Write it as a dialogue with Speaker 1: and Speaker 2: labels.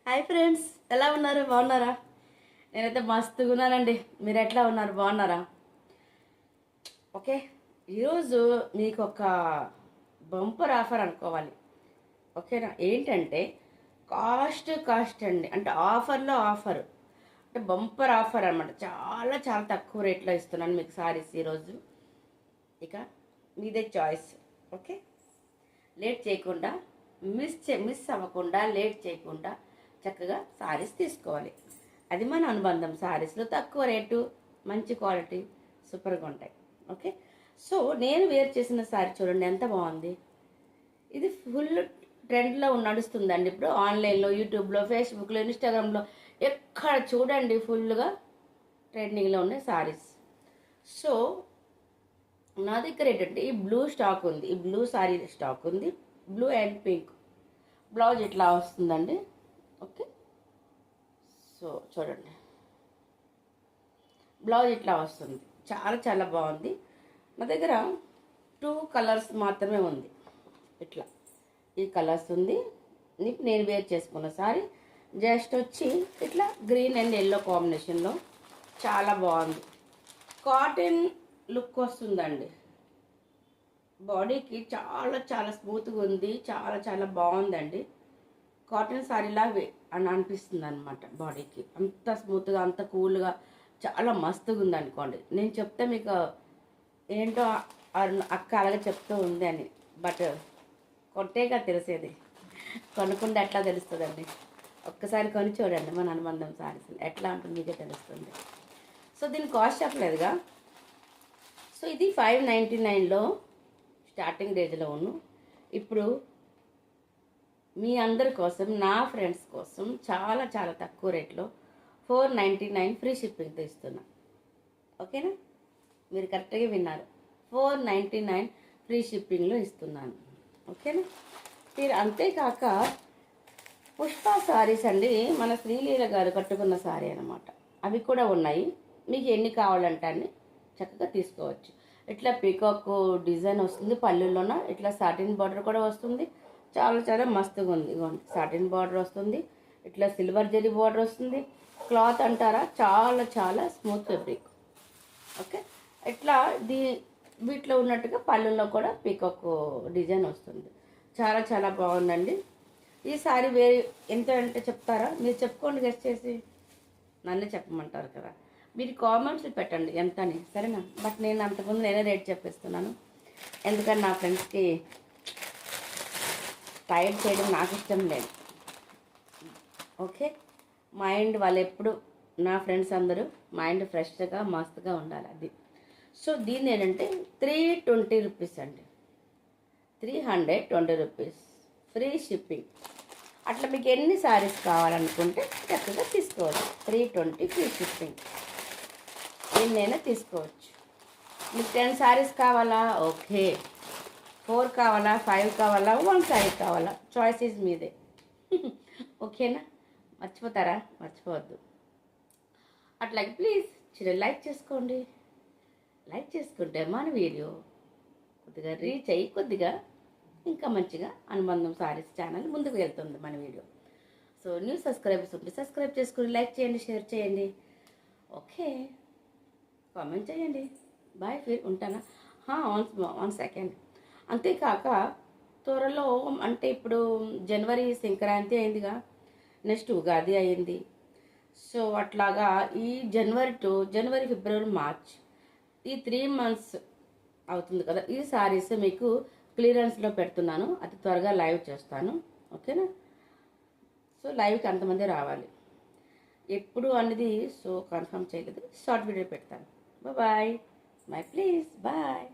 Speaker 1: Hi friends, ఎలా ఉన్నారు? బాగున్నారా? నేనైతే మస్తుగా ఉన్నానండి. మీరు ఎట్లా ఉన్నారు? బాగున్నారా? ఓకే, ఈరోజు మీకు ఒక బంపర్ ఆఫర్ అనుకోవాలి. ఓకేనా? ఏంటంటే కాస్ట్ అండి, అంటే ఆఫర్లో ఆఫర్, అంటే బంపర్ ఆఫర్ అనమాట. చాలా చాలా తక్కువ రేట్లో ఇస్తున్నాను మీకు సారీస్ ఈరోజు. ఇక మీదే చాయిస్. ఓకే, లేట్ చేయకుండా, మిస్ అవ్వకుండా, లేట్ చేయకుండా చక్కగా సారీస్ తీసుకోవాలి. అది మన అనుబంధం. సారీస్లో తక్కువ రేటు, మంచి క్వాలిటీ, సూపర్గా ఉంటాయి. ఓకే, సో నేను వేర్ చేసిన సారీ చూడండి ఎంత బాగుంది. ఇది ఫుల్ ట్రెండ్లో నడుస్తుందండి ఇప్పుడు. ఆన్లైన్లో, యూట్యూబ్లో, ఫేస్బుక్లో, ఇన్స్టాగ్రామ్లో ఎక్కడ చూడండి ఫుల్గా ట్రెండింగ్లో ఉన్నాయి సారీస్. సో నా దగ్గర ఏంటంటే ఈ బ్లూ స్టాక్ ఉంది, ఈ బ్లూ సారీ స్టాక్ ఉంది. బ్లూ అండ్ పింక్ బ్లౌజ్ ఇట్లా వస్తుందండి. ఓకే, సో చూడండి బ్లౌజ్ ఇట్లా వస్తుంది. చాలా చాలా బాగుంది. నా దగ్గర 2 కలర్స్ మాత్రమే ఉంది. ఇట్లా ఈ కలర్స్ ఉంది. నేను వేర్ చేసుకున్న సారీ జస్ట్ వచ్చి ఇట్లా గ్రీన్ అండ్ ఎల్లో కాంబినేషన్లో చాలా బాగుంది. కాటన్ లుక్ వస్తుందండి. బాడీకి చాలా చాలా స్మూత్గా ఉంది. చాలా చాలా బాగుందండి. కాటన్ సారీలా అని అనిపిస్తుంది అనమాట. బాడీకి అంత స్మూత్గా, అంత కూల్గా, చాలా మస్తుగా ఉంది అనుకోండి. నేను చెప్తే మీకు ఏంటో అక్క అలాగే చెప్తూ ఉంది అని, బట్ కొట్టేగా తెలిసేది, కొనుక్కుంటే ఎట్లా తెలుస్తుందండి. ఒక్కసారి కొని చూడండి మన అనుబంధం సారీస్ ఎట్లా ఉంటుంది మీకే తెలుస్తుంది. సో దీని కాస్ట్ చెప్పలేదుగా. సో ఇది 599లో స్టార్టింగ్ రేంజ్లో ఉన్నాను. ఇప్పుడు మీ అందరి కోసం, నా ఫ్రెండ్స్ కోసం చాలా చాలా తక్కువ రేట్లో 499 ఫ్రీ షిప్పింగ్తో ఇస్తున్నా. ఓకేనా? మీరు కరెక్ట్గా విన్నారు. 499 ఫ్రీ షిప్పింగ్లో ఇస్తున్నాను. ఓకేనా? మీరు అంతేకాక పుష్ప సారీస్ అండి, మన శ్రీలీల గారు కట్టుకున్న సారీ అనమాట. అవి కూడా ఉన్నాయి. మీకు ఎన్ని కావాలంటే అన్ని చక్కగా తీసుకోవచ్చు. ఇట్లా పీకాక్ డిజైన్ వస్తుంది పళ్ళులోన. ఇట్లా సాటిన్ బార్డర్ కూడా వస్తుంది. చాలా చాలా మస్తుగా ఉంది. సాటిన్ బార్డర్ వస్తుంది. ఇట్లా సిల్వర్ జరీ బార్డర్ వస్తుంది. క్లాత్ అంటారా, చాలా చాలా స్మూత్ ఫ్యాబ్రిక్. ఓకే, ఇట్లా వీటిలో ఉన్నట్టుగా పళ్ళుల్లో కూడా పీకాక్ డిజైన్ వస్తుంది. చాలా చాలా బాగుందండి. ఈ సారీ ఎంత అంటే చెప్తారా? మీరు చెప్పుకోండి, గెస్ట్ చేసి. నన్ను చెప్పమంటారు కదా, మీరు కామెంట్స్ పెట్టండి ఎంత అని, సరేనా? బట్ నేను అంతకుముందు నేనే రేట్ చెప్పేస్తున్నాను. ఎందుకంటే నా ఫ్రెండ్స్కి టైట్ చేయడం నాకు ఇష్టం లేదు. ఓకే, మైండ్ వాళ్ళు ఎప్పుడు, నా ఫ్రెండ్స్ అందరూ మైండ్ ఫ్రెష్గా మస్తుగా ఉండాలి. అది. సో దీన్ని ఏంటంటే 320 రూపీస్ అండి. 320 రూపీస్ ఫ్రీ షిప్పింగ్. అట్లా మీకు ఎన్ని సారీస్ కావాలనుకుంటే చక్కగా తీసుకోవచ్చు. 320 ఫ్రీ షిప్పింగ్. ఎన్నైనా తీసుకోవచ్చు. మీకు 10 సారీస్ కావాలా? ఓకే. 4 కావాలా, 5 కావాలా, 1 సారీ కావాలా, చాయిస్ ఈజ్ మీదే. ఓకేనా? మర్చిపోతారా? మర్చిపోవద్దు. అట్లాగే ప్లీజ్ చిన్న లైక్ చేసుకోండి. లైక్ చేసుకుంటే మన వీడియో కొద్దిగా రీచ్ అయ్యి కొద్దిగా ఇంకా మంచిగా అనుబంధం సారీస్ ఛానల్ ముందుకు వెళ్తుంది మన వీడియో. సో న్యూ సబ్స్క్రైబర్స్ ఉంటే సబ్స్క్రైబ్ చేసుకుని లైక్ చేయండి, షేర్ చేయండి. ఓకే, కామెంట్ చేయండి. బాయ్, ఫీర్ ఉంటానా? One second. అంతేకాక త్వరలో, అంటే ఇప్పుడు జనవరి సంక్రాంతి అయిందిగా, నెక్స్ట్ ఉగాది అయింది. సో అట్లాగా ఈ జనవరి ఫిబ్రవరి మార్చ్ ఈ 3 months అవుతుంది కదా. ఈ సారీస్ మీకు క్లియరెన్స్లో పెడుతున్నాను. అతి త్వరగా లైవ్ చేస్తాను. ఓకేనా? సో లైవ్కి అంతమంది రావాలి. ఎప్పుడు అనేది సో కన్ఫర్మ్ చేయలేదు. షార్ట్ వీడియో పెడతాను. Bye, please bye.